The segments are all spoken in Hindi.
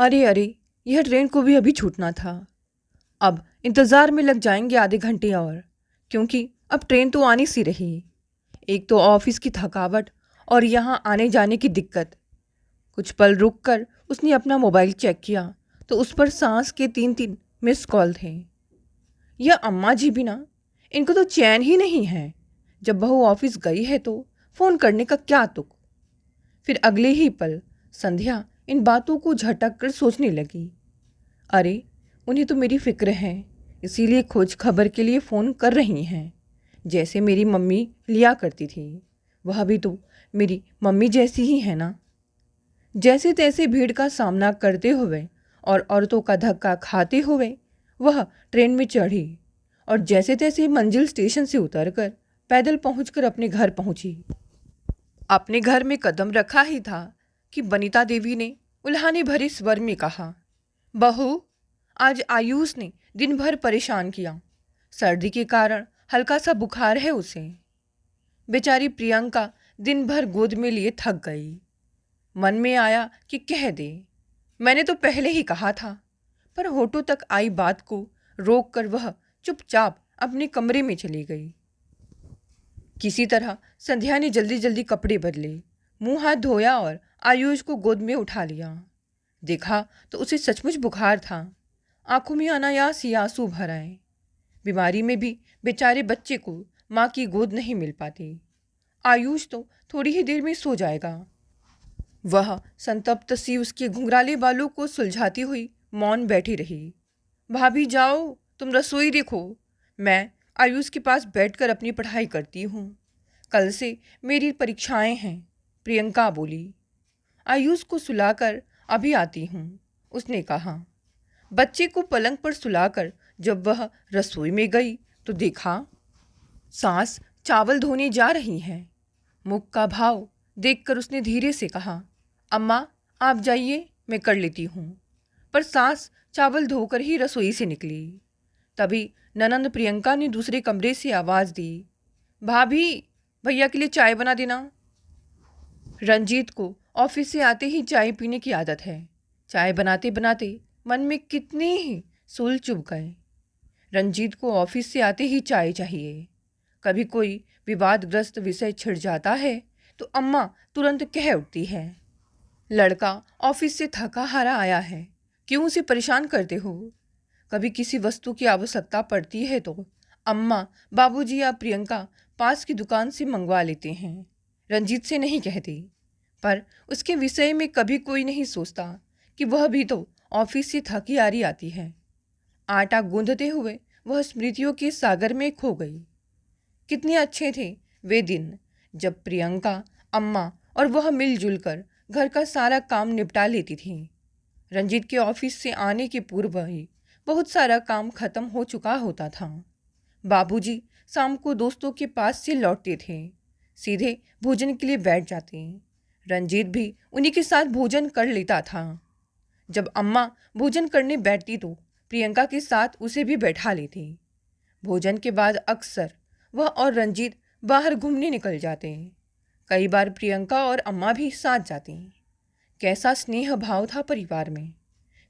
अरे अरे, यह ट्रेन को भी अभी छूटना था। अब इंतज़ार में लग जाएंगे आधे घंटे और, क्योंकि अब ट्रेन तो आनी सी रही। एक तो ऑफिस की थकावट और यहाँ आने जाने की दिक्कत। कुछ पल रुक कर उसने अपना मोबाइल चेक किया तो उस पर सांस के 3-3 मिस कॉल थे। यह अम्मा जी भी ना, इनको तो चैन ही नहीं है। जब बहू ऑफिस गई है तो फ़ोन करने का क्या तुक। फिर अगले ही पल संध्या इन बातों को झटक कर सोचने लगी। अरे, उन्हें तो मेरी फिक्र है, इसीलिए खोज खबर के लिए फ़ोन कर रही हैं। जैसे मेरी मम्मी लिया करती थी, वह भी तो मेरी मम्मी जैसी ही है ना। जैसे तैसे भीड़ का सामना करते हुए और औरतों का धक्का खाते हुए वह ट्रेन में चढ़ी और जैसे तैसे मंजिल स्टेशन से उतरकर पैदल पहुंचकर अपने घर पहुंची। अपने घर में कदम रखा ही था कि बनीता देवी ने उल्हाने भरे स्वर में कहा, बहू, आज आयुष ने दिन भर परेशान किया। सर्दी के कारण हल्का सा बुखार है उसे। बेचारी प्रियंका दिन भर गोद में लिए थक गई। मन में आया कि कह दे, मैंने तो पहले ही कहा था, पर होठों तक आई बात को रोक कर वह चुपचाप अपने कमरे में चली गई। किसी तरह संध्या ने जल्दी जल्दी कपड़े बदले, मुंह हाथ धोया और आयुष को गोद में उठा लिया। देखा तो उसे सचमुच बुखार था। आंखों में अनायास ही आंसू भर आए। बीमारी में भी बेचारे बच्चे को माँ की गोद नहीं मिल पाती। आयुष तो थोड़ी ही देर में सो जाएगा। वह संतप्त सी उसके घुंघराले बालों को सुलझाती हुई मौन बैठी रही। भाभी जाओ, तुम रसोई देखो, मैं आयुष के पास बैठकर अपनी पढ़ाई करती हूँ। कल से मेरी परीक्षाएं हैं, प्रियंका बोली। आयुष को सुलाकर अभी आती हूँ, उसने कहा। बच्चे को पलंग पर सुलाकर जब वह रसोई में गई तो देखा सास चावल धोने जा रही हैं। मुख का भाव देखकर उसने धीरे से कहा, अम्मा आप जाइए, मैं कर लेती हूँ। पर सास चावल धोकर ही रसोई से निकली। तभी ननंद प्रियंका ने दूसरे कमरे से आवाज़ दी, भाभी, भैया के लिए चाय बना देना। रंजीत को ऑफिस से आते ही चाय पीने की आदत है। चाय बनाते बनाते मन में कितने ही सूल चुभ गए। रंजीत को ऑफिस से आते ही चाय चाहिए। कभी कोई विवादग्रस्त विषय छिड़ जाता है तो अम्मा तुरंत कह उठती है, लड़का ऑफिस से थका हारा आया है, क्यों उसे परेशान करते हो। कभी किसी वस्तु की आवश्यकता पड़ती है तो अम्मा, बाबूजी या प्रियंका पास की दुकान से मंगवा लेते हैं। रंजीत से नहीं कहती, पर उसके विषय में कभी कोई नहीं सोचता कि वह भी तो ऑफिस से थकी हारी आती है। आटा गूंदते हुए वह स्मृतियों के सागर में खो गई। कितने अच्छे थे वे दिन जब प्रियंका, अम्मा और वह मिलजुल कर घर का सारा काम निपटा लेती थी। रंजीत के ऑफिस से आने के पूर्व ही बहुत सारा काम खत्म हो चुका होता था। बाबूजी शाम को दोस्तों के पास से लौटते थे, सीधे भोजन के लिए बैठ जाते। रंजीत भी उन्हीं के साथ भोजन कर लेता था। जब अम्मा भोजन करने बैठती तो प्रियंका के साथ उसे भी बैठा लेती। भोजन के बाद अक्सर वह और रंजीत बाहर घूमने निकल जाते। कई बार प्रियंका और अम्मा भी साथ जाती। कैसा स्नेह भाव था परिवार में।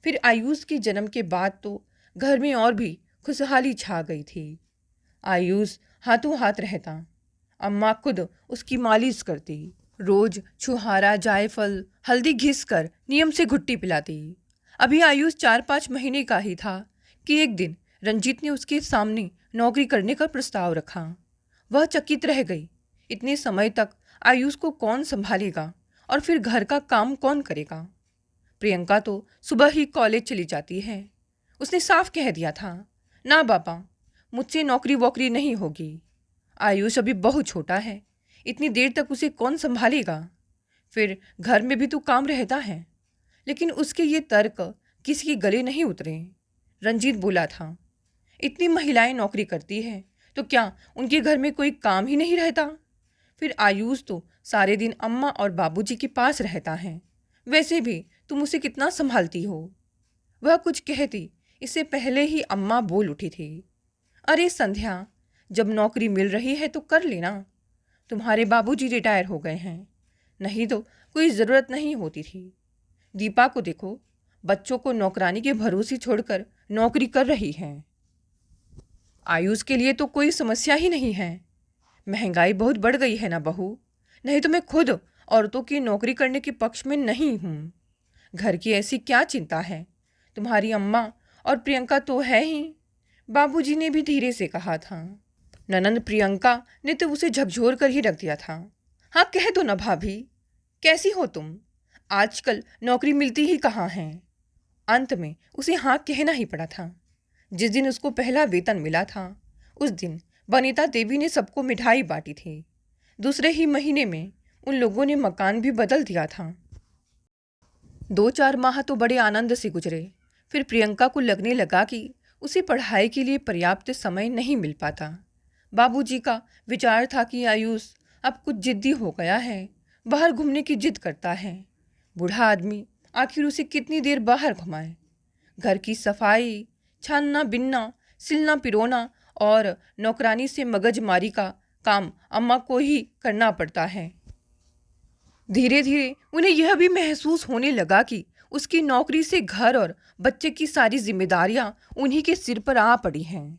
फिर आयुष के जन्म के बाद तो घर में और भी खुशहाली छा गई थी। आयुष हाथों हाथ रहता, अम्मा खुद उसकी मालिश करती, रोज छुहारा, जायफल, हल्दी घिस कर नियम से घुट्टी पिलाती। अभी आयुष 4-5 महीने का ही था कि एक दिन रंजीत ने उसके सामने नौकरी करने का प्रस्ताव रखा। वह चकित रह गई। इतने समय तक आयुष को कौन संभालेगा और फिर घर का काम कौन करेगा। प्रियंका तो सुबह ही कॉलेज चली जाती है। उसने साफ कह दिया था, ना बाबा, मुझसे नौकरी वोकरी नहीं होगी। आयुष अभी बहुत छोटा है, इतनी देर तक उसे कौन संभालेगा। फिर घर में भी तो काम रहता है। लेकिन उसके ये तर्क किसी के गले नहीं उतरे। रंजीत बोला था, इतनी महिलाएं नौकरी करती हैं तो क्या उनके घर में कोई काम ही नहीं रहता। फिर आयुष तो सारे दिन अम्मा और बाबूजी के पास रहता है। वैसे भी तुम उसे कितना संभालती हो। वह कुछ कहती इससे पहले ही अम्मा बोल उठी थी, अरे संध्या, जब नौकरी मिल रही है तो कर लेना। तुम्हारे बाबूजी रिटायर हो गए हैं, नहीं तो कोई ज़रूरत नहीं होती थी। दीपा को देखो, बच्चों को नौकरानी के भरोसे छोड़कर नौकरी कर रही हैं। आयुष के लिए तो कोई समस्या ही नहीं है। महंगाई बहुत बढ़ गई है ना बहू, नहीं तो मैं खुद औरतों की नौकरी करने के पक्ष में नहीं हूँ। घर की ऐसी क्या चिंता है, तुम्हारी अम्मा और प्रियंका तो है ही, बाबूजी ने भी धीरे से कहा था। ननंद प्रियंका ने तो उसे झकझोर कर ही रख दिया था। हाँ कह दो ना भाभी, कैसी हो तुम, आजकल नौकरी मिलती ही कहाँ है। अंत में उसे हाँ कहना ही पड़ा था। जिस दिन उसको पहला वेतन मिला था उस दिन वनिता देवी ने सबको मिठाई बांटी थी। दूसरे ही महीने में उन लोगों ने मकान भी बदल दिया था। 2-4 माह तो बड़े आनंद से गुजरे। फिर प्रियंका को लगने लगा कि उसे पढ़ाई के लिए पर्याप्त समय नहीं मिल पाता। बाबूजी का विचार था कि आयुष अब कुछ जिद्दी हो गया है, बाहर घूमने की जिद करता है। बूढ़ा आदमी आखिर उसे कितनी देर बाहर घुमाए। घर की सफाई, छानना बिनना, सिलना पिरोना और नौकरानी से मगजमारी का काम अम्मा को ही करना पड़ता है। धीरे धीरे उन्हें यह भी महसूस होने लगा कि उसकी नौकरी से घर और बच्चे की सारी जिम्मेदारियां उन्हीं के सिर पर आ पड़ी हैं।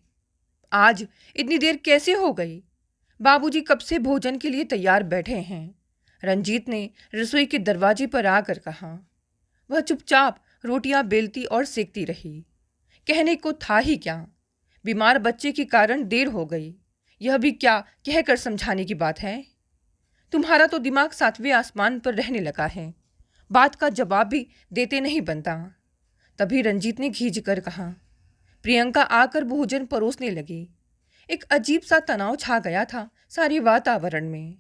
आज इतनी देर कैसे हो गई? बाबूजी कब से भोजन के लिए तैयार बैठे हैं। रंजीत ने रसोई के दरवाजे पर आकर कहा। वह चुपचाप रोटियां बेलती और सेकती रही। कहने को था ही क्या, बीमार बच्चे के कारण देर हो गई, यह भी क्या कहकर समझाने की बात है। तुम्हारा तो दिमाग 7वें आसमान पर रहने लगा है, बात का जवाब भी देते नहीं बनता। तभी रंजीत ने खींच कर कहा। प्रियंका आकर भोजन परोसने लगी। एक अजीब सा तनाव छा गया था सारे वातावरण में।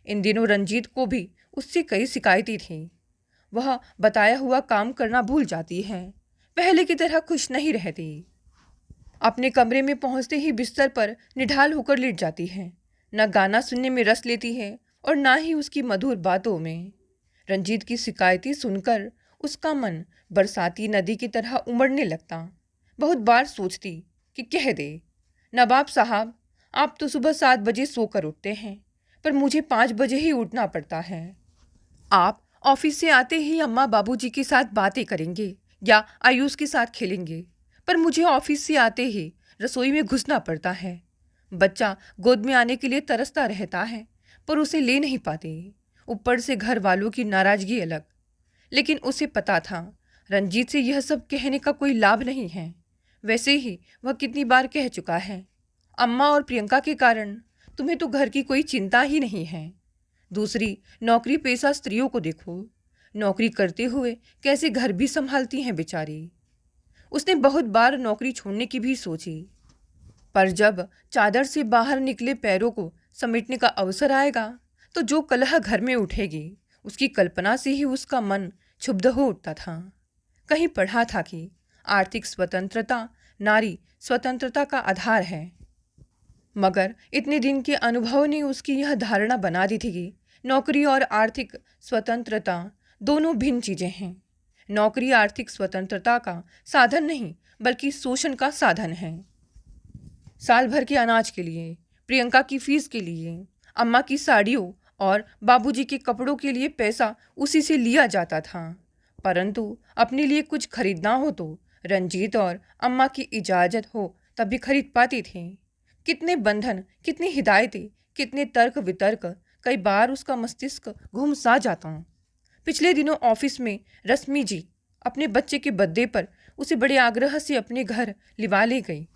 इन दिनों रंजीत को भी उससे कई शिकायतें थीं। वह बताया हुआ काम करना भूल जाती है, पहले की तरह खुश नहीं रहती। अपने कमरे में पहुंचते ही बिस्तर पर निढाल होकर लेट जाती है। न गाना सुनने में रस लेती है और ना ही उसकी मधुर बातों में। रंजीत की शिकायतें सुनकर उसका मन बरसाती नदी की तरह उमड़ने लगता। बहुत बार सोचती कि कह दे, नवाब साहब आप तो सुबह 7 बजे सोकर उठते हैं, पर मुझे 5 बजे ही उठना पड़ता है। आप ऑफिस से आते ही अम्मा बाबूजी के साथ बातें करेंगे या आयुष के साथ खेलेंगे, पर मुझे ऑफिस से आते ही रसोई में घुसना पड़ता है। बच्चा गोद में आने के लिए तरसता रहता है, पर उसे ले नहीं पाते। ऊपर से घर वालों की नाराजगी अलग। लेकिन उसे पता था रंजीत से यह सब कहने का कोई लाभ नहीं है। वैसे ही वह कितनी बार कह चुका है, अम्मा और प्रियंका के कारण तुम्हें तो घर की कोई चिंता ही नहीं है। दूसरी नौकरी पेशा स्त्रियों को देखो, नौकरी करते हुए कैसे घर भी संभालती हैं बेचारी। उसने बहुत बार नौकरी छोड़ने की भी सोची, पर जब चादर से बाहर निकले पैरों को समेटने का अवसर आएगा तो जो कलह घर में उठेगी उसकी कल्पना से ही उसका मन क्षुब्ध हो उठता था। कहीं पढ़ा था कि आर्थिक स्वतंत्रता नारी स्वतंत्रता का आधार है, मगर इतने दिन के अनुभव ने उसकी यह धारणा बना दी थी कि नौकरी और आर्थिक स्वतंत्रता दोनों भिन्न चीज़ें हैं। नौकरी आर्थिक स्वतंत्रता का साधन नहीं बल्कि शोषण का साधन है। साल भर के अनाज के लिए, प्रियंका की फीस के लिए, अम्मा की साड़ियों और बाबूजी के कपड़ों के लिए पैसा उसी से लिया जाता था। परंतु अपने लिए कुछ खरीदना हो तो रंजीत और अम्मा की इजाज़त हो तभी खरीद पाती थी। कितने बंधन, कितनी हिदायतें, कितने तर्क वितर्क, कई बार उसका मस्तिष्क घूम सा जाता। पिछले दिनों ऑफिस में रश्मि जी अपने बच्चे के बर्थडे पर उसे बड़े आग्रह से अपने घर लिवा ले गई।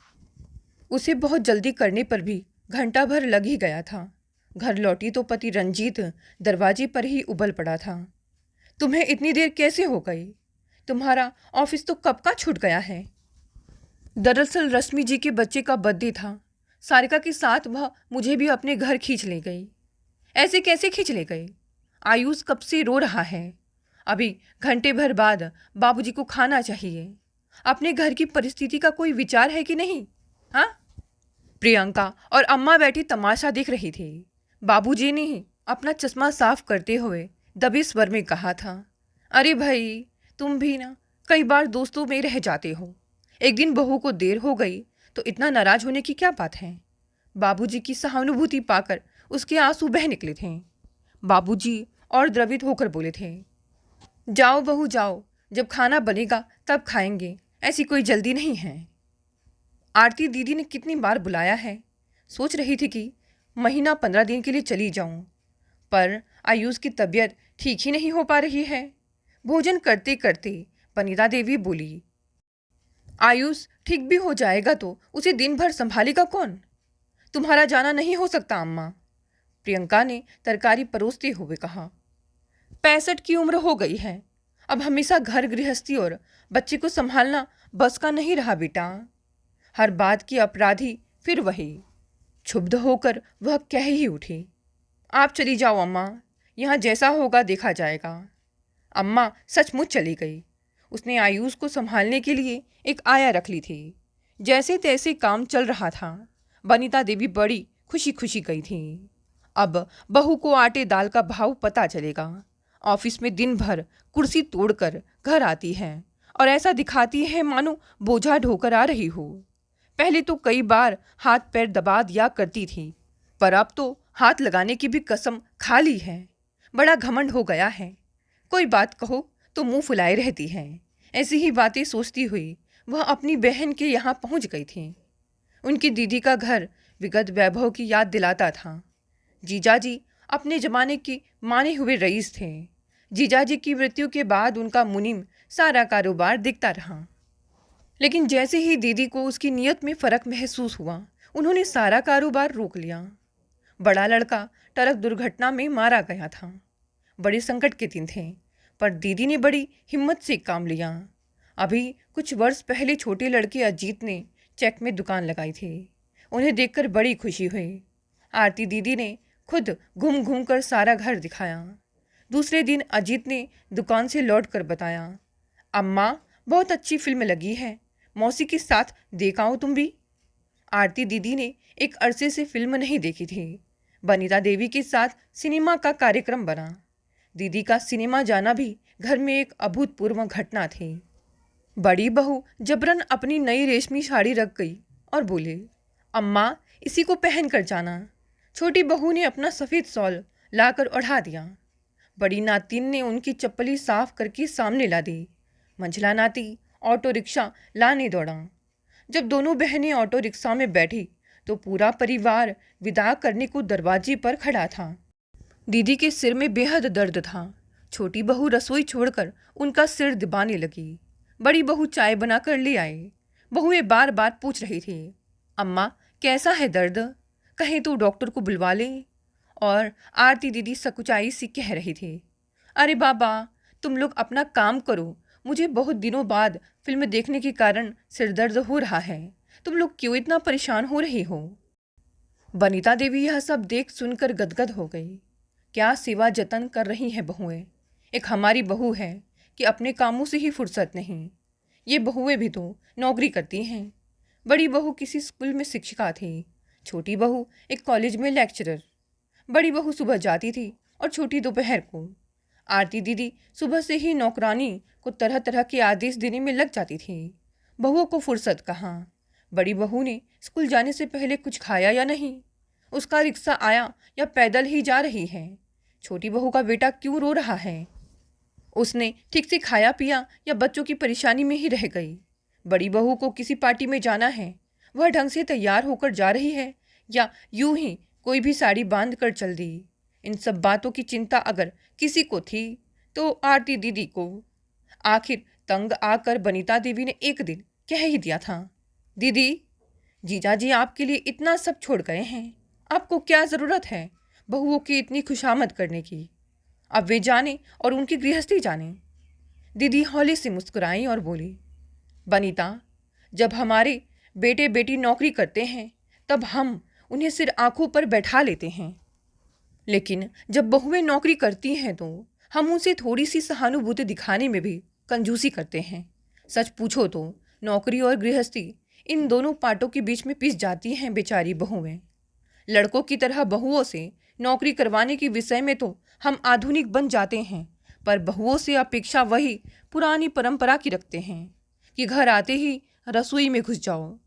उसे बहुत जल्दी करने पर भी घंटा भर लग ही गया था। घर लौटी तो पति रंजीत दरवाजे पर ही उबल पड़ा था। तुम्हें इतनी देर कैसे हो गई? तुम्हारा ऑफिस तो कब का छूट गया है। दरअसल रश्मि जी के बच्चे का बर्थडे था। सारिका के साथ वह मुझे भी अपने घर खींच ले गई। ऐसे कैसे खींच ले गई? आयुष कब से रो रहा है। अभी घंटे भर बाद बाबूजी को खाना चाहिए। अपने घर की परिस्थिति का कोई विचार है कि नहीं? हाँ? प्रियंका और अम्मा बैठी तमाशा देख रही थी। बाबूजी ने ही अपना चश्मा साफ करते हुए दबे स्वर में कहा था, अरे भाई तुम भी ना कई बार दोस्तों में रह जाते हो। एक दिन बहू को देर हो गई तो इतना नाराज होने की क्या बात है। बाबूजी की सहानुभूति पाकर उसके आंसू बह निकले थे। बाबूजी और द्रवित होकर बोले थे, जाओ बहू जाओ, जब खाना बनेगा तब खाएंगे, ऐसी कोई जल्दी नहीं है। आरती दीदी ने कितनी बार बुलाया है। सोच रही थी कि महीना 15 दिन के लिए चली जाऊं, पर आयुष की तबीयत ठीक ही नहीं हो पा रही है। भोजन करते करते वनिता देवी बोली, आयुष ठीक भी हो जाएगा तो उसे दिन भर संभालेगा कौन? तुम्हारा जाना नहीं हो सकता अम्मा, प्रियंका ने तरकारी परोसते हुए कहा। 65 की उम्र हो गई है, अब हमेशा घर गृहस्थी और बच्चे को संभालना बस का नहीं रहा बेटा। हर बात की अपराधी फिर वही। क्षुब्ध होकर वह कह ही उठी, आप चली जाओ अम्मा, यहाँ जैसा होगा देखा जाएगा। अम्मा सचमुच चली गई। उसने आयुष को संभालने के लिए एक आया रख ली थी। जैसे तैसे काम चल रहा था। वनिता देवी बड़ी खुशी खुशी गई थी। अब बहू को आटे दाल का भाव पता चलेगा। ऑफिस में दिन भर कुर्सी तोड़कर घर आती है और ऐसा दिखाती है मानो बोझा ढोकर आ रही हो। पहले तो कई बार हाथ पैर दबा दिया करती थी, पर अब तो हाथ लगाने की भी कसम खा ली है। बड़ा घमंड हो गया है। कोई बात कहो तो मुंह फुलाए रहती है। ऐसी ही बातें सोचती हुई वह अपनी बहन के यहाँ पहुँच गई थी। उनकी दीदी का घर विगत वैभव की याद दिलाता था। जीजाजी अपने जमाने के माने हुए रईस थे। जीजाजी की मृत्यु के बाद उनका मुनीम सारा कारोबार दिखता रहा, लेकिन जैसे ही दीदी को उसकी नीयत में फ़र्क महसूस हुआ, उन्होंने सारा कारोबार रोक लिया। बड़ा लड़का ट्रक दुर्घटना में मारा गया था। बड़े संकट के दिन थे, पर दीदी ने बड़ी हिम्मत से काम लिया। अभी कुछ वर्ष पहले छोटे लड़के अजीत ने चेक में दुकान लगाई थी। उन्हें देखकर बड़ी खुशी हुई। आरती दीदी ने खुद घूम घूम कर सारा घर दिखाया। दूसरे दिन अजीत ने दुकान से लौट कर बताया, अम्मा बहुत अच्छी फिल्म लगी है, मौसी के साथ देख आओ तुम भी। आरती दीदी ने एक अरसे से फिल्म नहीं देखी थी। वनिता देवी के साथ सिनेमा का कार्यक्रम बना। दीदी का सिनेमा जाना भी घर में एक अभूतपूर्व घटना थी। बड़ी बहू जबरन अपनी नई रेशमी साड़ी रख गई और बोले, अम्मा इसी को पहन कर जाना। छोटी बहू ने अपना सफ़ेद शॉल लाकर ओढ़ा दिया। बड़ी नातिन ने उनकी चप्पली साफ करके सामने ला दी। मंझला नाती ऑटो रिक्शा लाने दौड़ा। जब दोनों बहनें ऑटो रिक्शा में बैठी तो पूरा परिवार विदा करने को दरवाजे पर खड़ा था। दीदी के सिर में बेहद दर्द था। छोटी बहू रसोई छोड़कर उनका सिर दबाने लगी। बड़ी बहू चाय बनाकर ले आए। बहुएं बार बार पूछ रही थी, अम्मा कैसा है दर्द, कहें तो डॉक्टर को बुलवा लें। और आरती दीदी सकुचाई सी कह रही थी, अरे बाबा तुम लोग अपना काम करो, मुझे बहुत दिनों बाद फिल्म देखने के कारण सिर दर्द हो रहा है, तुम लोग क्यों इतना परेशान हो रही हो। वनिता देवी यह सब देख सुनकर गदगद हो गई। क्या सेवा जतन कर रही हैं बहुएं। एक हमारी बहू है कि अपने कामों से ही फुर्सत नहीं। ये बहुएं भी तो नौकरी करती हैं। बड़ी बहू किसी स्कूल में शिक्षिका थी, छोटी बहू एक कॉलेज में लेक्चरर। बड़ी बहू सुबह जाती थी और छोटी दोपहर को। आरती दीदी सुबह से ही नौकरानी को तरह तरह के आदेश देने में लग जाती थी। बहुओं को फुर्सत कहाँ। बड़ी बहू ने स्कूल जाने से पहले कुछ खाया या नहीं, उसका रिक्शा आया या पैदल ही जा रही है। छोटी बहू का बेटा क्यों रो रहा है, उसने ठीक से खाया पिया या बच्चों की परेशानी में ही रह गई। बड़ी बहू को किसी पार्टी में जाना है, वह ढंग से तैयार होकर जा रही है या यूं ही कोई भी साड़ी बांध कर चल दी। इन सब बातों की चिंता अगर किसी को थी तो आरती दीदी को। आखिर तंग आकर वनिता देवी ने एक दिन कह ही दिया था, दीदी जीजाजी आपके लिए इतना सब छोड़ गए हैं, आपको क्या ज़रूरत है बहुओं की इतनी खुशामद करने की। अब वे जाने और उनकी गृहस्थी जाने। दीदी हौले से मुस्कुराई और बोली, वनिता जब हमारे बेटे बेटी नौकरी करते हैं तब हम उन्हें सिर आंखों पर बैठा लेते हैं, लेकिन जब बहुएं नौकरी करती हैं तो हम उनसे थोड़ी सी सहानुभूति दिखाने में भी कंजूसी करते हैं। सच पूछो तो नौकरी और गृहस्थी इन दोनों पार्टों के बीच में पिस जाती हैं बेचारी बहुएं। लड़कों की तरह बहुओं से नौकरी करवाने के विषय में तो हम आधुनिक बन जाते हैं, पर बहुओं से अपेक्षा वही पुरानी परंपरा की रखते हैं कि घर आते ही रसोई में घुस जाओ।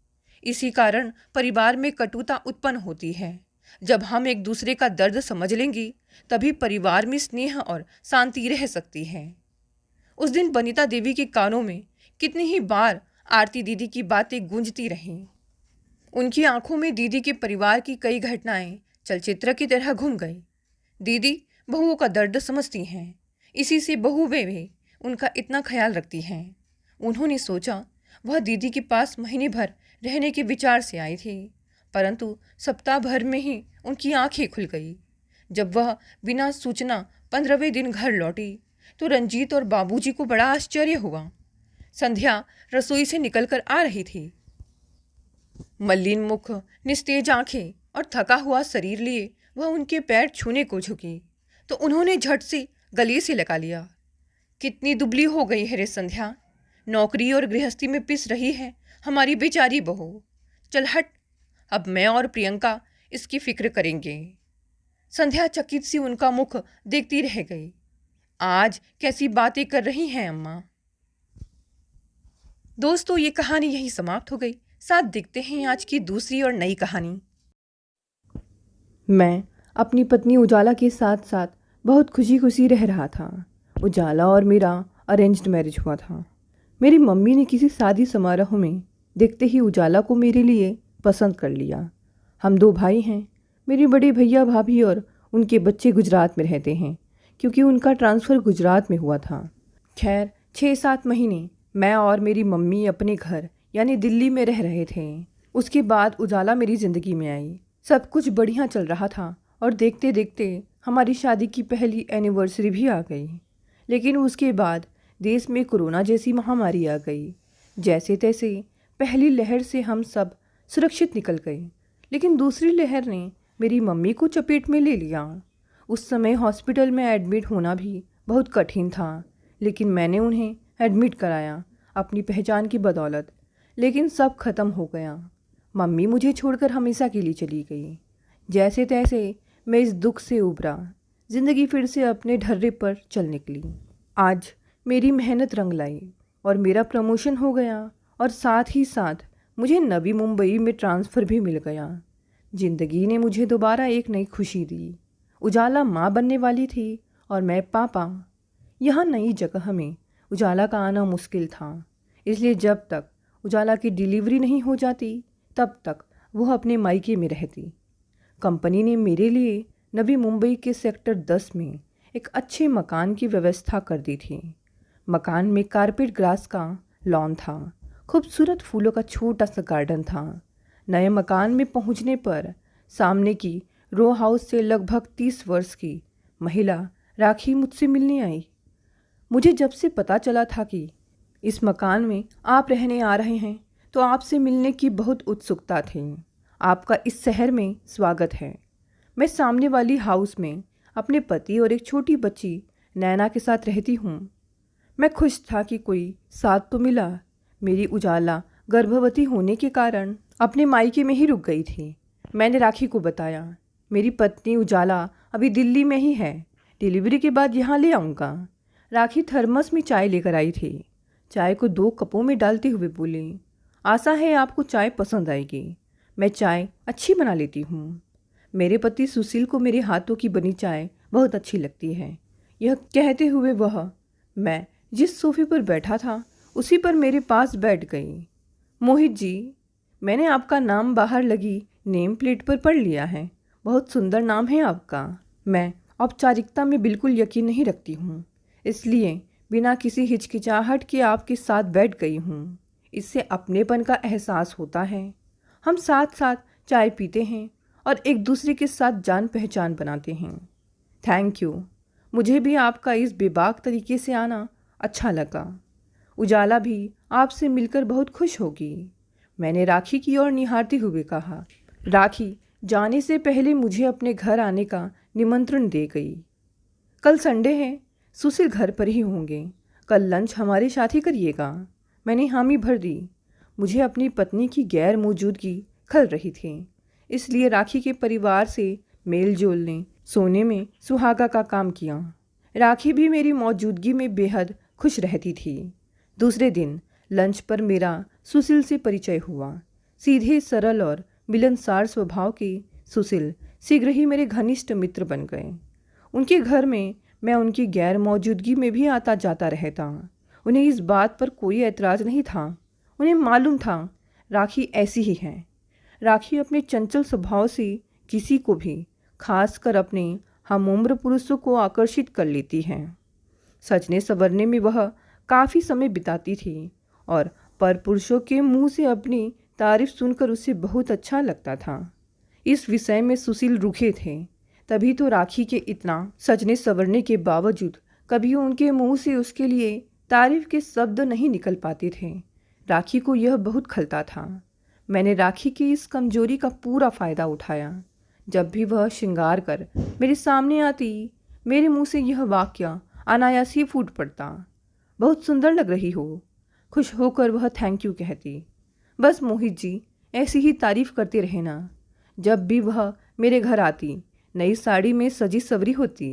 इसी कारण परिवार में कटुता उत्पन्न होती है। जब हम एक दूसरे का दर्द समझ लेंगे तभी परिवार में स्नेह और शांति रह सकती है। उस दिन बनीता देवी के कानों में कितनी ही बार आरती दीदी की बातें गूंजती रहीं। उनकी आंखों में दीदी के परिवार की कई घटनाएं चलचित्र की तरह घूम गई। दीदी बहुओं का दर्द समझती हैं, इसी से बहू वे उनका इतना ख्याल रखती हैं। उन्होंने सोचा वह दीदी के पास महीने भर रहने के विचार से आई थी, परंतु सप्ताह भर में ही उनकी आंखें खुल गई। जब वह बिना सूचना 15वें दिन घर लौटी तो रंजीत और बाबूजी को बड़ा आश्चर्य हुआ। संध्या रसोई से निकलकर आ रही थी। मलिन मुख, निस्तेज आंखें और थका हुआ शरीर लिए वह उनके पैर छूने को झुकी तो उन्होंने झट से गले से लगा लिया। कितनी दुबली हो गई है रे संध्या, नौकरी और गृहस्थी में पिस रही है हमारी बेचारी बहू। चल हट, अब मैं और प्रियंका इसकी फिक्र करेंगे। संध्या चकित सी उनका मुख देखती रह गई। आज कैसी बातें कर रही हैं अम्मा। दोस्तों, ये कहानी यहीं समाप्त हो गई। साथ देखते हैं आज की दूसरी और नई कहानी। मैं अपनी पत्नी उजाला के साथ साथ बहुत खुशी खुशी रह रहा था। उजाला और मेरा अरेंज्ड मैरिज हुआ था। मेरी मम्मी ने किसी शादी समारोह में देखते ही उजाला को मेरे लिए पसंद कर लिया। हम 2 भाई हैं। मेरे बड़े भैया भाभी और उनके बच्चे गुजरात में रहते हैं, क्योंकि उनका ट्रांसफ़र गुजरात में हुआ था। खैर 6-7 महीने मैं और मेरी मम्मी अपने घर यानी दिल्ली में रह रहे थे। उसके बाद उजाला मेरी ज़िंदगी में आई। सब कुछ बढ़िया चल रहा था और देखते देखते हमारी शादी की पहली एनिवर्सरी भी आ गई। लेकिन उसके बाद देश में कोरोना जैसी महामारी आ गई। जैसे तैसे पहली लहर से हम सब सुरक्षित निकल गए, लेकिन दूसरी लहर ने मेरी मम्मी को चपेट में ले लिया। उस समय हॉस्पिटल में एडमिट होना भी बहुत कठिन था, लेकिन मैंने उन्हें एडमिट कराया अपनी पहचान की बदौलत। लेकिन सब खत्म हो गया। मम्मी मुझे छोड़कर हमेशा के लिए चली गई। जैसे तैसे मैं इस दुख से उबरा, ज़िंदगी फिर से अपने ढर्रे पर चल निकली। आज मेरी मेहनत रंग लाई और मेरा प्रमोशन हो गया और साथ ही साथ मुझे नवी मुंबई में ट्रांसफ़र भी मिल गया। ज़िंदगी ने मुझे दोबारा एक नई खुशी दी। उजाला माँ बनने वाली थी और मैं पापा। यहाँ नई जगह में उजाला का आना मुश्किल था, इसलिए जब तक उजाला की डिलीवरी नहीं हो जाती तब तक वह अपने मायके में रहती। कंपनी ने मेरे लिए नवी मुंबई के सेक्टर 10 में एक अच्छे मकान की व्यवस्था कर दी थी। मकान में कारपेट ग्रास का लॉन था, खूबसूरत फूलों का छोटा सा गार्डन था। नए मकान में पहुंचने पर सामने की रो हाउस से लगभग 30 वर्ष की महिला राखी मुझसे मिलने आई। मुझे जब से पता चला था कि इस मकान में आप रहने आ रहे हैं तो आपसे मिलने की बहुत उत्सुकता थी। आपका इस शहर में स्वागत है। मैं सामने वाली हाउस में अपने पति और एक छोटी बच्ची नैना के साथ रहती हूँ। मैं खुश था कि कोई साथ तो मिला। मेरी उजाला गर्भवती होने के कारण अपने मायके में ही रुक गई थी। मैंने राखी को बताया, मेरी पत्नी उजाला अभी दिल्ली में ही है, डिलीवरी के बाद यहाँ ले आऊँगा। राखी थर्मस में चाय लेकर आई थी। चाय को 2 कपों में डालते हुए बोली, आशा है आपको चाय पसंद आएगी। मैं चाय अच्छी बना लेती हूँ। मेरे पति सुशील को मेरे हाथों की बनी चाय बहुत अच्छी लगती है। यह कहते हुए वह मैं जिस सोफे पर बैठा था उसी पर मेरे पास बैठ गई। मोहित जी, मैंने आपका नाम बाहर लगी नेम प्लेट पर पढ़ लिया है। बहुत सुंदर नाम है आपका। मैं औपचारिकता में बिल्कुल यकीन नहीं रखती हूँ, इसलिए बिना किसी हिचकिचाहट के आपके साथ बैठ गई हूँ। इससे अपनेपन का एहसास होता है। हम साथ साथ चाय पीते हैं और एक दूसरे के साथ जान पहचान बनाते हैं। Thank you. मुझे भी आपका इस बेबाक तरीके से आना अच्छा लगा। उजाला भी आपसे मिलकर बहुत खुश होगी। मैंने राखी की ओर निहारते हुए कहा। राखी जाने से पहले मुझे अपने घर आने का निमंत्रण दे गई। कल संडे है, सुशील घर पर ही होंगे। कल लंच हमारे साथ ही करिएगा। मैंने हामी भर दी। मुझे अपनी पत्नी की गैर मौजूदगी खल रही थी, इसलिए राखी के परिवार से मेल जोलने सोने में सुहागा का काम किया। राखी भी मेरी मौजूदगी में बेहद खुश रहती थी। दूसरे दिन लंच पर मेरा सुशील से परिचय हुआ। सीधे सरल और मिलनसार स्वभाव के सुशील शीघ्र ही मेरे घनिष्ठ मित्र बन गए। उनके घर में मैं उनकी गैर मौजूदगी में भी आता जाता रहता। उन्हें इस बात पर कोई ऐतराज़ नहीं था। उन्हें मालूम था राखी ऐसी ही है। राखी अपने चंचल स्वभाव से किसी को भी, खासकर अपने हमउम्र पुरुषों को आकर्षित कर लेती है। सजने संवरने में वह काफ़ी समय बिताती थी और पर पुरुषों के मुंह से अपनी तारीफ सुनकर उसे बहुत अच्छा लगता था। इस विषय में सुशील रूखे थे, तभी तो राखी के इतना सजने संवरने के बावजूद कभी उनके मुंह से उसके लिए तारीफ के शब्द नहीं निकल पाते थे। राखी को यह बहुत खलता था। मैंने राखी की इस कमजोरी का पूरा फ़ायदा उठाया। जब भी वह श्रृंगार कर मेरे सामने आती, मेरे मुंह से यह वाक्य अनायास ही फूट पड़ता, बहुत सुंदर लग रही हो। खुश होकर वह थैंक यू कहती। बस मोहित जी, ऐसी ही तारीफ करते रहना। जब भी वह मेरे घर आती, नई साड़ी में सजी सवरी होती।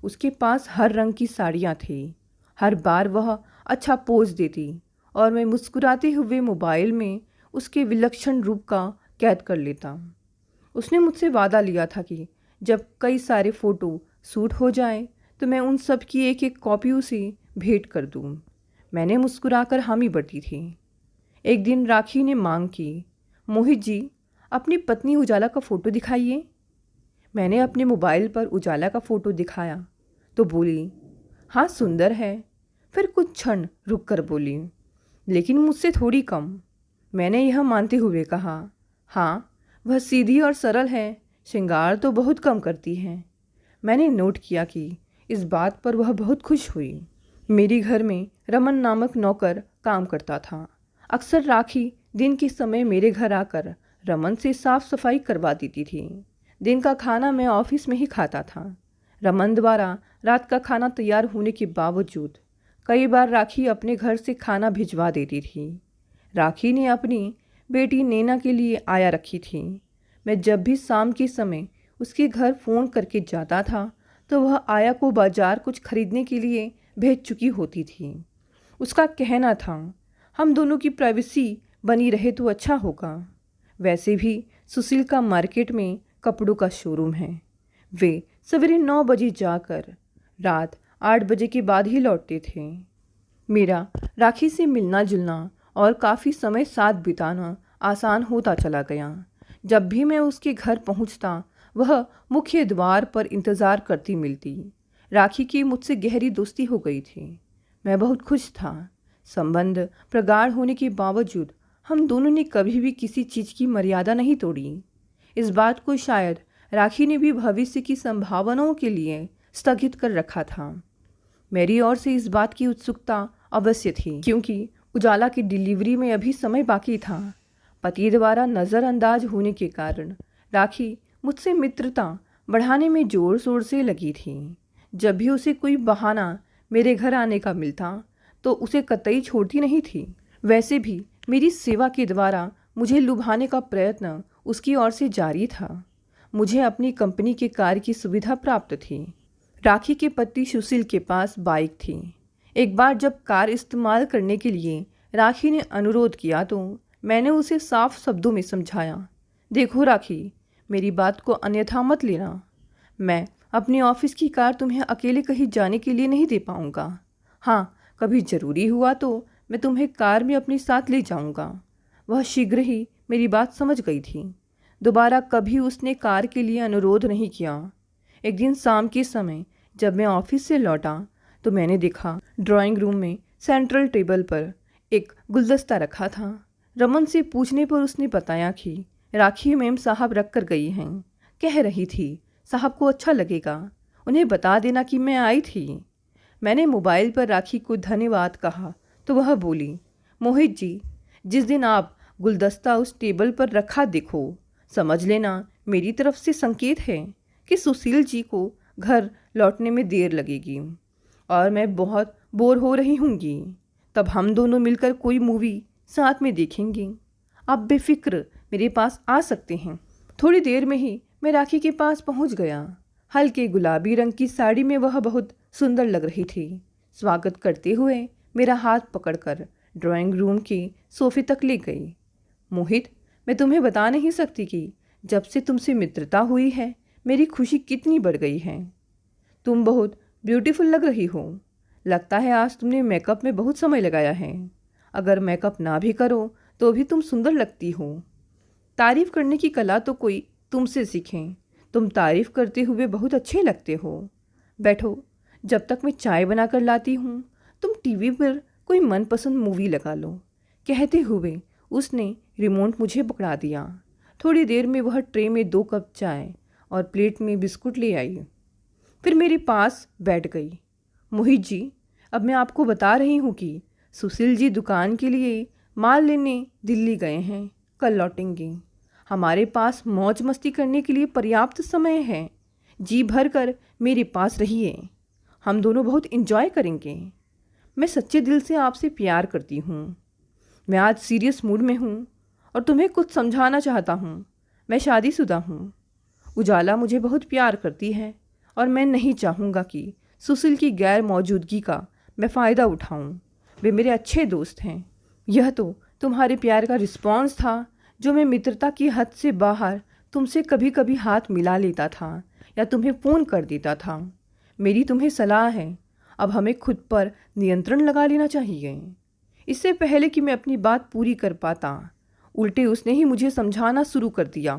उसके पास हर रंग की साड़ियाँ थी। हर बार वह अच्छा पोज देती और मैं मुस्कुराते हुए मोबाइल में उसके विलक्षण रूप का कैद कर लेता। उसने मुझसे वादा लिया था कि जब कई सारे फ़ोटो शूट हो जाए तो मैं उन सब की एक एक कॉपी उसे भेंट कर दूँ। मैंने मुस्कुराकर हामी भरती थी। एक दिन राखी ने मांग की, मोहित जी, अपनी पत्नी उजाला का फ़ोटो दिखाइए। मैंने अपने मोबाइल पर उजाला का फ़ोटो दिखाया तो बोली, हाँ सुंदर है। फिर कुछ क्षण रुक कर बोली, लेकिन मुझसे थोड़ी कम। मैंने यह मानते हुए कहा, हाँ वह सीधी और सरल है, श्रृंगार तो बहुत कम करती है। मैंने नोट किया कि इस बात पर वह बहुत खुश हुई। मेरे घर में रमन नामक नौकर काम करता था। अक्सर राखी दिन के समय मेरे घर आकर रमन से साफ सफाई करवा देती थी। दिन का खाना मैं ऑफिस में ही खाता था। रमन द्वारा रात का खाना तैयार होने के बावजूद कई बार राखी अपने घर से खाना भिजवा देती थी। राखी ने अपनी बेटी नैना के लिए आया रखी थी। मैं जब भी शाम के समय उसके घर फ़ोन करके जाता था तो वह आया को बाजार कुछ खरीदने के लिए भेज चुकी होती थी। उसका कहना था, हम दोनों की प्राइवेसी बनी रहे तो अच्छा होगा। वैसे भी सुशील का मार्केट में कपड़ों का शोरूम है। वे सवेरे 9 बजे जाकर रात 8 बजे के बाद ही लौटते थे। मेरा राखी से मिलना जुलना और काफ़ी समय साथ बिताना आसान होता चला गया। जब भी मैं उसके घर पहुंचता, वह मुख्य द्वार पर इंतज़ार करती मिलती। राखी की मुझसे गहरी दोस्ती हो गई थी। मैं बहुत खुश था। संबंध प्रगाढ़ होने के बावजूद हम दोनों ने कभी भी किसी चीज़ की मर्यादा नहीं तोड़ी। इस बात को शायद राखी ने भी भविष्य की संभावनाओं के लिए स्थगित कर रखा था। मेरी ओर से इस बात की उत्सुकता अवश्य थी, क्योंकि उजाला की डिलीवरी में अभी समय बाकी था। पति द्वारा नज़रअंदाज होने के कारण राखी मुझसे मित्रता बढ़ाने में ज़ोर शोर से लगी थी। जब भी उसे कोई बहाना मेरे घर आने का मिलता तो उसे कतई छोड़ती नहीं थी। वैसे भी मेरी सेवा के द्वारा मुझे लुभाने का प्रयत्न उसकी ओर से जारी था। मुझे अपनी कंपनी के कार की सुविधा प्राप्त थी। राखी के पति सुशील के पास बाइक थी। एक बार जब कार इस्तेमाल करने के लिए राखी ने अनुरोध किया तो मैंने उसे साफ शब्दों में समझाया, देखो राखी, मेरी बात को अन्यथा मत लेना। मैं अपने ऑफिस की कार तुम्हें अकेले कहीं जाने के लिए नहीं दे पाऊँगा। हाँ, कभी ज़रूरी हुआ तो मैं तुम्हें कार में अपने साथ ले जाऊँगा। वह शीघ्र ही मेरी बात समझ गई थी। दोबारा कभी उसने कार के लिए अनुरोध नहीं किया। एक दिन शाम के समय जब मैं ऑफिस से लौटा तो मैंने देखा ड्राइंग रूम में सेंट्रल टेबल पर एक गुलदस्ता रखा था। रमन से पूछने पर उसने बताया कि राखी मैम साहब रख कर गई हैं। कह रही थी साहब को अच्छा लगेगा, उन्हें बता देना कि मैं आई थी। मैंने मोबाइल पर राखी को धन्यवाद कहा तो वह बोली, मोहित जी, जिस दिन आप गुलदस्ता उस टेबल पर रखा देखो, समझ लेना मेरी तरफ से संकेत है कि सुशील जी को घर लौटने में देर लगेगी और मैं बहुत बोर हो रही हूँगी। तब हम दोनों मिलकर कोई मूवी साथ में देखेंगे। आप बेफिक्र मेरे पास आ सकते हैं। थोड़ी देर में ही मैं राखी के पास पहुँच गया। हल्के गुलाबी रंग की साड़ी में वह बहुत सुंदर लग रही थी। स्वागत करते हुए मेरा हाथ पकड़कर ड्राइंग रूम के सोफे तक ले गई। मोहित, मैं तुम्हें बता नहीं सकती कि जब से तुमसे मित्रता हुई है मेरी खुशी कितनी बढ़ गई है। तुम बहुत ब्यूटीफुल लग रही हो। लगता है आज तुमने मेकअप में बहुत समय लगाया है। अगर मेकअप ना भी करो तो भी तुम सुंदर लगती हो। तारीफ करने की कला तो कोई तुमसे सीखें। तुम तारीफ करते हुए बहुत अच्छे लगते हो। बैठो, जब तक मैं चाय बनाकर लाती हूँ तुम टीवी पर कोई मनपसंद मूवी लगा लो। कहते हुए उसने रिमोट मुझे पकड़ा दिया। थोड़ी देर में वह ट्रे में 2 कप चाय और प्लेट में बिस्कुट ले आई। फिर मेरे पास बैठ गई। मोहित जी, अब मैं आपको बता रही हूँ कि सुशील जी दुकान के लिए माल लेने दिल्ली गए हैं, कल लौटेंगे। हमारे पास मौज मस्ती करने के लिए पर्याप्त समय है। जी भर कर मेरे पास रहिए, हम दोनों बहुत एंजॉय करेंगे। मैं सच्चे दिल से आपसे प्यार करती हूँ। मैं आज सीरियस मूड में हूँ और तुम्हें कुछ समझाना चाहता हूँ। मैं शादीशुदा हूँ। उजाला मुझे बहुत प्यार करती है और मैं नहीं चाहूँगा कि सुशील की गैर मौजूदगी का मैं फ़ायदा उठाऊँ। वे मेरे अच्छे दोस्त हैं। यह तो तुम्हारे प्यार का रिस्पॉन्स था जो मैं मित्रता की हद से बाहर तुमसे कभी कभी हाथ मिला लेता था या तुम्हें फ़ोन कर देता था। मेरी तुम्हें सलाह है, अब हमें खुद पर नियंत्रण लगा लेना चाहिए। इससे पहले कि मैं अपनी बात पूरी कर पाता, उल्टे उसने ही मुझे समझाना शुरू कर दिया।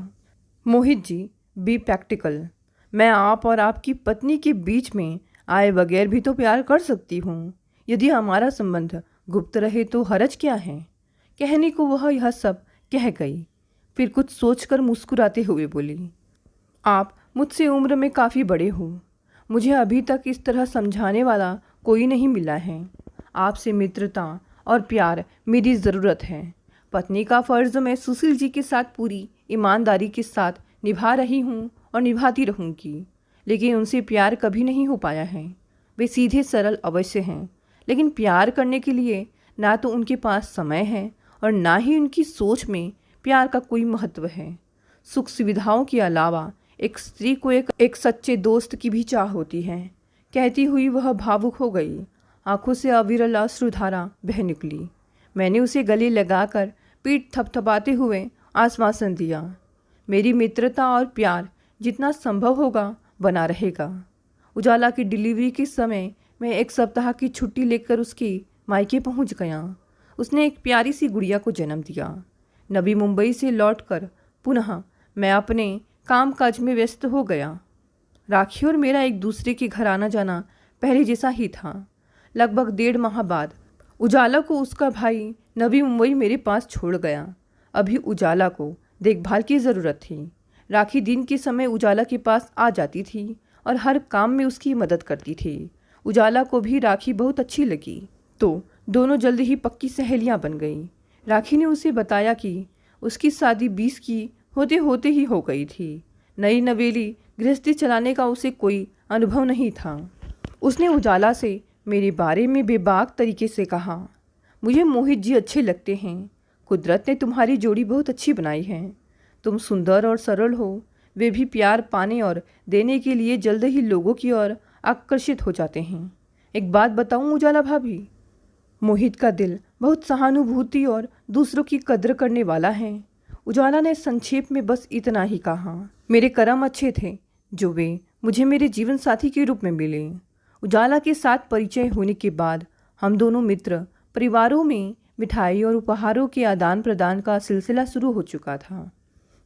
Mohit ji, be practical. मैं आप और आपकी पत्नी के बीच में आए बगैर भी तो प्यार कर सकती हूँ। यदि हमारा संबंध गुप्त रहे तो हरज क्या है। कहने को वह यह सब कह गई, फिर कुछ सोचकर मुस्कुराते हुए बोली, आप मुझसे उम्र में काफ़ी बड़े हो। मुझे अभी तक इस तरह समझाने वाला कोई नहीं मिला है। आपसे मित्रता और प्यार मेरी ज़रूरत है। पत्नी का फ़र्ज़ मैं सुशील जी के साथ पूरी ईमानदारी के साथ निभा रही हूँ और निभाती रहूँगी, लेकिन उनसे प्यार कभी नहीं हो पाया है। वे सीधे सरल अवश्य हैं, लेकिन प्यार करने के लिए ना तो उनके पास समय है और ना ही उनकी सोच में प्यार का कोई महत्व है। सुख सुविधाओं के अलावा एक स्त्री को एक सच्चे दोस्त की भी चाह होती है। कहती हुई वह भावुक हो गई। आंखों से अविरल अश्रुधारा बह निकली। मैंने उसे गले लगाकर पीठ थपथपाते हुए आश्वासन दिया, मेरी मित्रता और प्यार जितना संभव होगा बना रहेगा। उजाला की डिलीवरी के समय मैं 1 सप्ताह की छुट्टी लेकर उसके मायके पहुंच गया। उसने एक प्यारी सी गुड़िया को जन्म दिया। नबी मुंबई से लौटकर पुनः मैं अपने कामकाज में व्यस्त हो गया। राखी और मेरा एक दूसरे के घर आना जाना पहले जैसा ही था। लगभग 1.5 माह बाद उजाला को उसका भाई नबी मुंबई मेरे पास छोड़ गया। अभी उजाला को देखभाल की ज़रूरत थी। राखी दिन के समय उजाला के पास आ जाती थी और हर काम में उसकी मदद करती थी। उजाला को भी राखी बहुत अच्छी लगी, तो दोनों जल्द ही पक्की सहेलियां बन गई। राखी ने उसे बताया कि उसकी शादी 20 की होते होते ही हो गई थी। नई नवेली गृहस्थी चलाने का उसे कोई अनुभव नहीं था। उसने उजाला से मेरे बारे में बेबाक तरीके से कहा, मुझे मोहित जी अच्छे लगते हैं। कुदरत ने तुम्हारी जोड़ी बहुत अच्छी बनाई है। तुम सुंदर और सरल हो। वे भी प्यार पाने और देने के लिए जल्द ही लोगों की ओर आकर्षित हो जाते हैं। एक बात बताऊं उजाला भाभी, मोहित का दिल बहुत सहानुभूति और दूसरों की कद्र करने वाला है। उजाला ने संक्षेप में बस इतना ही कहा। मेरे कर्म अच्छे थे जो वे मुझे मेरे जीवन साथी के रूप में मिले। उजाला के साथ परिचय होने के बाद हम दोनों मित्र परिवारों में मिठाई और उपहारों के आदान प्रदान का सिलसिला शुरू हो चुका था।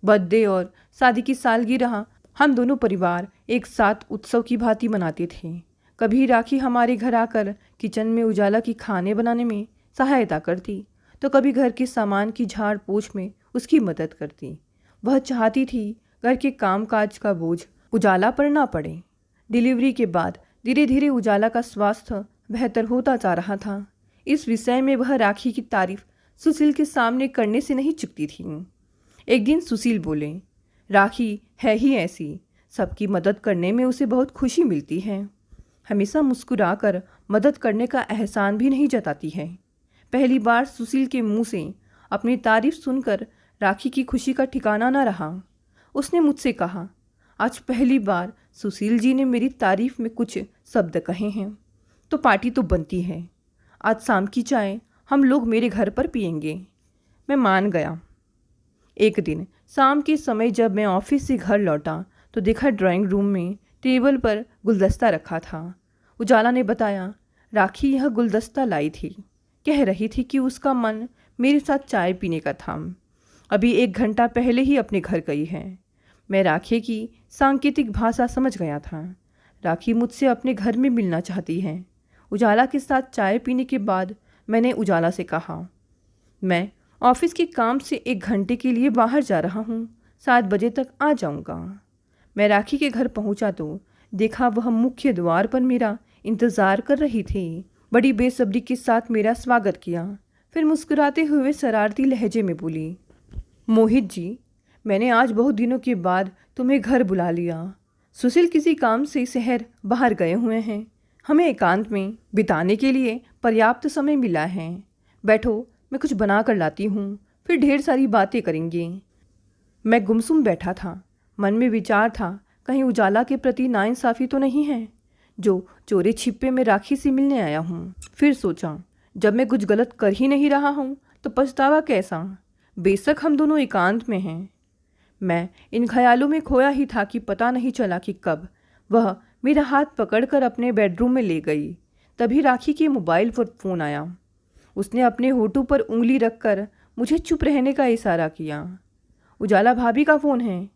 बर्थडे और शादी की सालगिरह हम दोनों परिवार एक साथ उत्सव की भांति मनाते थे। कभी राखी हमारे घर आकर किचन में उजाला की खाने बनाने में सहायता करती, तो कभी घर के सामान की झाड़ पोछ में उसकी मदद करती। वह चाहती थी घर के कामकाज का बोझ उजाला पर ना पड़े। डिलीवरी के बाद धीरे धीरे उजाला का स्वास्थ्य बेहतर होता जा रहा था। इस विषय में वह राखी की तारीफ सुशील के सामने करने से नहीं चुकती थी। एक दिन सुशील बोले, राखी है ही ऐसी, सबकी मदद करने में उसे बहुत खुशी मिलती है। हमेशा मुस्कुराकर मदद करने का एहसान भी नहीं जताती है। पहली बार सुशील के मुंह से अपनी तारीफ सुनकर राखी की खुशी का ठिकाना न रहा। उसने मुझसे कहा, आज पहली बार सुशील जी ने मेरी तारीफ में कुछ शब्द कहे हैं, तो पार्टी तो बनती है। आज शाम की चाय हम लोग मेरे घर पर पियेंगे। मैं मान गया। एक दिन शाम के समय जब मैं ऑफिस से घर लौटा तो देखा ड्राइंग रूम में टेबल पर गुलदस्ता रखा था। उजाला ने बताया, राखी यह गुलदस्ता लाई थी। कह रही थी कि उसका मन मेरे साथ चाय पीने का था। अभी 1 घंटा पहले ही अपने घर गई है। मैं राखी की सांकेतिक भाषा समझ गया था। राखी मुझसे अपने घर में मिलना चाहती है। उजाला के साथ चाय पीने के बाद मैंने उजाला से कहा, मैं ऑफिस के काम से 1 घंटे के लिए बाहर जा रहा हूँ, 7 बजे तक आ जाऊँगा। मैं राखी के घर पहुँचा तो देखा वह मुख्य द्वार पर मेरा इंतज़ार कर रही थी। बड़ी बेसब्री के साथ मेरा स्वागत किया, फिर मुस्कुराते हुए शरारती लहजे में बोली, मोहित जी, मैंने आज बहुत दिनों के बाद तुम्हें घर बुला लिया। सुशील किसी काम से शहर बाहर गए हुए हैं। हमें एकांत में बिताने के लिए पर्याप्त समय मिला है। बैठो, मैं कुछ बना कर लाती हूँ, फिर ढेर सारी बातें करेंगे। मैं गुमसुम बैठा था। मन में विचार था, कहीं उजाला के प्रति नाइंसाफ़ी तो नहीं है जो चोरी छिपे में राखी से मिलने आया हूँ। फिर सोचा, जब मैं कुछ गलत कर ही नहीं रहा हूँ तो पछतावा कैसा। बेशक हम दोनों एकांत में हैं। मैं इन ख्यालों में खोया ही था कि पता नहीं चला कि कब वह मेरा हाथ पकड़कर अपने बेडरूम में ले गई। तभी राखी के मोबाइल पर फ़ोन आया। उसने अपने होठों पर उंगली रखकर मुझे चुप रहने का इशारा किया। उजाला भाभी का फ़ोन है।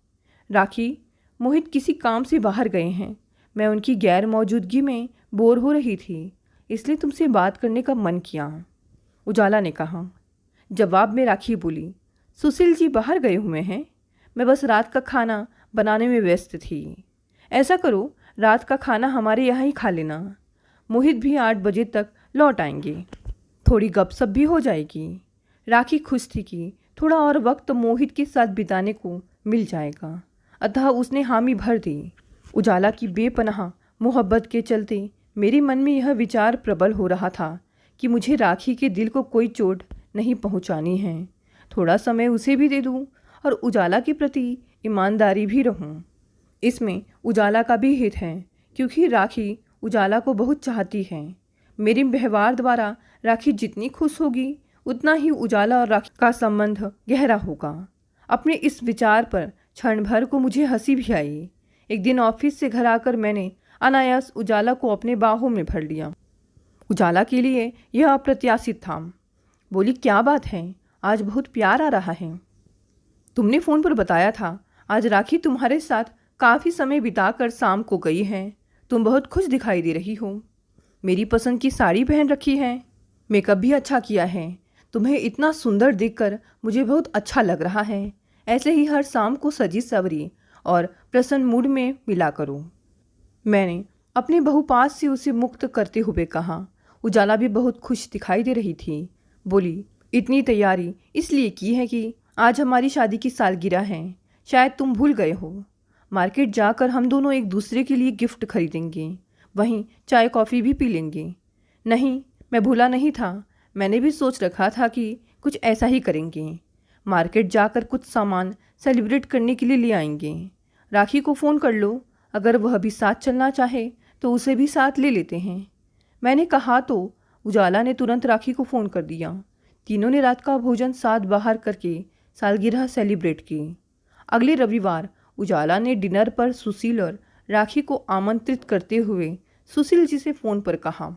राखी, मोहित किसी काम से बाहर गए हैं। मैं उनकी गैर मौजूदगी में बोर हो रही थी, इसलिए तुमसे बात करने का मन किया, उजाला ने कहा। जवाब में राखी बोली, सुशील जी बाहर गए हुए हैं। मैं बस रात का खाना बनाने में व्यस्त थी। ऐसा करो, रात का खाना हमारे यहाँ ही खा लेना। मोहित भी 8 बजे तक लौट आएंगे। थोड़ी गपशप भी हो जाएगी। राखी खुश थी कि थोड़ा और वक्त मोहित के साथ बिताने को मिल जाएगा, अतः उसने हामी भर दी। उजाला की बेपनाह मोहब्बत के चलते मेरे मन में यह विचार प्रबल हो रहा था कि मुझे राखी के दिल को कोई चोट नहीं पहुंचानी है। थोड़ा समय उसे भी दे दूं और उजाला के प्रति ईमानदारी भी रहूं। इसमें उजाला का भी हित है, क्योंकि राखी उजाला को बहुत चाहती है। मेरे व्यवहार द्वारा राखी जितनी खुश होगी, उतना ही उजाला और राखी का संबंध गहरा होगा। अपने इस विचार पर क्षण भर को मुझे हंसी भी आई। एक दिन ऑफिस से घर आकर मैंने अनायास उजाला को अपने बाहों में भर लिया। उजाला के लिए यह अप्रत्याशित था। बोली, क्या बात है, आज बहुत प्यार आ रहा है। तुमने फ़ोन पर बताया था आज राखी तुम्हारे साथ काफ़ी समय बिताकर शाम को गई है। तुम बहुत खुश दिखाई दे रही हो। मेरी पसंद की साड़ी पहन रखी है, मेकअप भी अच्छा किया है। तुम्हें इतना सुंदर देखकर मुझे बहुत अच्छा लग रहा है। ऐसे ही हर शाम को सजी सवरी और प्रसन्न मूड में मिला करो। मैंने अपने बहुपात से उसे मुक्त करते हुए कहा। उजाला भी बहुत खुश दिखाई दे रही थी। बोली, इतनी तैयारी इसलिए की है कि आज हमारी शादी की सालगिरह है। शायद तुम भूल गए हो। मार्केट जाकर हम दोनों एक दूसरे के लिए गिफ्ट खरीदेंगे, वहीं चाय कॉफ़ी भी पी लेंगे। नहीं, मैं भूला नहीं था। मैंने भी सोच रखा था कि कुछ ऐसा ही करेंगे। मार्केट जाकर कुछ सामान सेलिब्रेट करने के लिए ले आएंगे। राखी को फ़ोन कर लो, अगर वह भी साथ चलना चाहे तो उसे भी साथ ले लेते हैं। मैंने कहा तो उजाला ने तुरंत राखी को फ़ोन कर दिया। तीनों ने रात का भोजन साथ बाहर करके सालगिरह सेलिब्रेट की। अगले रविवार उजाला ने डिनर पर सुशील और राखी को आमंत्रित करते हुए सुशील जी से फ़ोन पर कहा,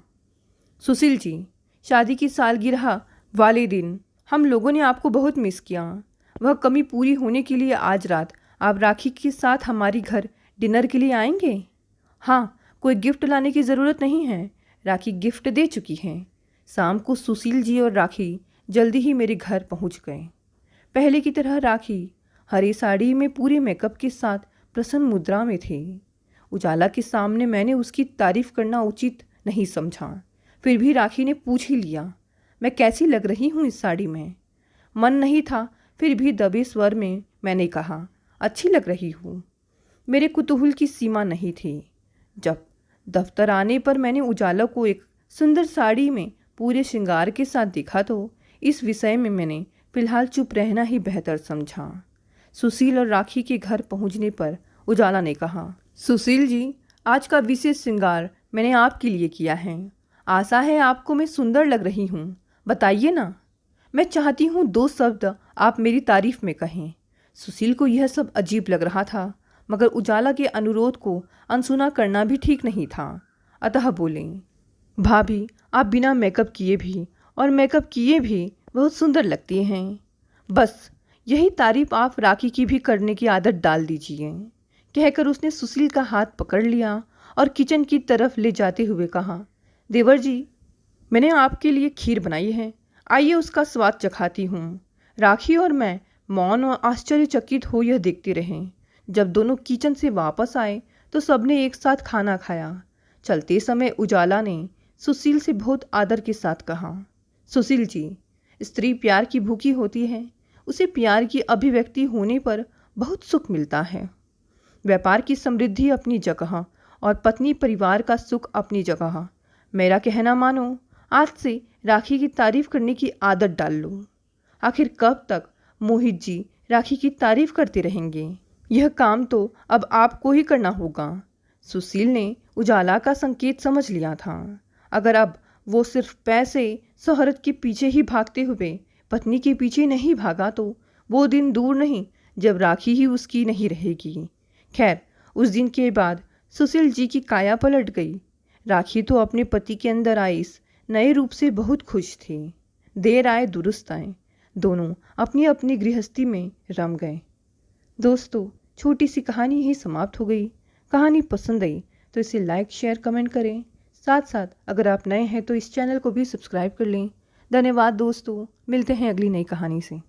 सुशील जी, शादी की सालगिरह वाले दिन हम लोगों ने आपको बहुत मिस किया। वह कमी पूरी होने के लिए आज रात आप राखी के साथ हमारी घर डिनर के लिए आएंगे। हाँ, कोई गिफ्ट लाने की ज़रूरत नहीं है, राखी गिफ्ट दे चुकी है। शाम को सुशील जी और राखी जल्दी ही मेरे घर पहुंच गए। पहले की तरह राखी हरी साड़ी में पूरे मेकअप के साथ प्रसन्न मुद्रा में थी। उजाला के सामने मैंने उसकी तारीफ करना उचित नहीं समझा, फिर भी राखी ने पूछ ही लिया, मैं कैसी लग रही हूँ इस साड़ी में। मन नहीं था, फिर भी दबे स्वर में मैंने कहा, अच्छी लग रही हूँ। मेरे कुतूहल की सीमा नहीं थी। जब दफ्तर आने पर मैंने उजाला को एक सुंदर साड़ी में पूरे श्रृंगार के साथ देखा तो इस विषय में मैंने फिलहाल चुप रहना ही बेहतर समझा। सुशील और राखी के घर पहुंचने पर उजाला ने कहा, सुशील जी, आज का विशेष श्रृंगार मैंने आपके लिए किया है। आशा है आपको मैं सुंदर लग रही हूँ, बताइए ना। मैं चाहती हूँ 2 शब्द आप मेरी तारीफ में कहें। सुशील को यह सब अजीब लग रहा था, मगर उजाला के अनुरोध को अनसुना करना भी ठीक नहीं था, अतः बोले, भाभी, आप बिना मेकअप किए भी और मेकअप किए भी बहुत सुंदर लगती हैं। बस यही तारीफ आप राखी की भी करने की आदत डाल दीजिए। कहकर उसने सुशील का हाथ पकड़ लिया और किचन की तरफ ले जाते हुए कहा, देवर जी, मैंने आपके लिए खीर बनाई है, आइए उसका स्वाद चखाती हूँ। राखी और मैं मौन और आश्चर्यचकित हो यह देखते रहें। जब दोनों किचन से वापस आए तो सबने एक साथ खाना खाया। चलते समय उजाला ने सुशील से बहुत आदर के साथ कहा, सुशील जी, स्त्री प्यार की भूखी होती है, उसे प्यार की अभिव्यक्ति होने पर बहुत सुख मिलता है। व्यापार की समृद्धि अपनी जगह और पत्नी परिवार का सुख अपनी जगह। मेरा कहना मानो, आज से राखी की तारीफ करने की आदत डाल लो। आखिर कब तक मोहित जी राखी की तारीफ करते रहेंगे? यह काम तो अब आपको ही करना होगा। सुशील ने उजाला का संकेत समझ लिया था। अगर अब वो सिर्फ पैसे शोहरत के पीछे ही भागते हुए पत्नी के पीछे नहीं भागा तो वो दिन दूर नहीं जब राखी ही उसकी नहीं रहेगी। खैर, उस दिन के बाद सुशील जी की काया पलट गई। राखी तो अपने पति के अंदर आई इस नए रूप से बहुत खुश थी। देर आए दुरुस्त आए, दोनों अपनी अपनी गृहस्थी में रम गए। दोस्तों, छोटी सी कहानी ही समाप्त हो गई। कहानी पसंद आई तो इसे लाइक, शेयर, कमेंट करें। साथ साथ अगर आप नए हैं तो इस चैनल को भी सब्सक्राइब कर लें। धन्यवाद दोस्तों, मिलते हैं अगली नई कहानी से।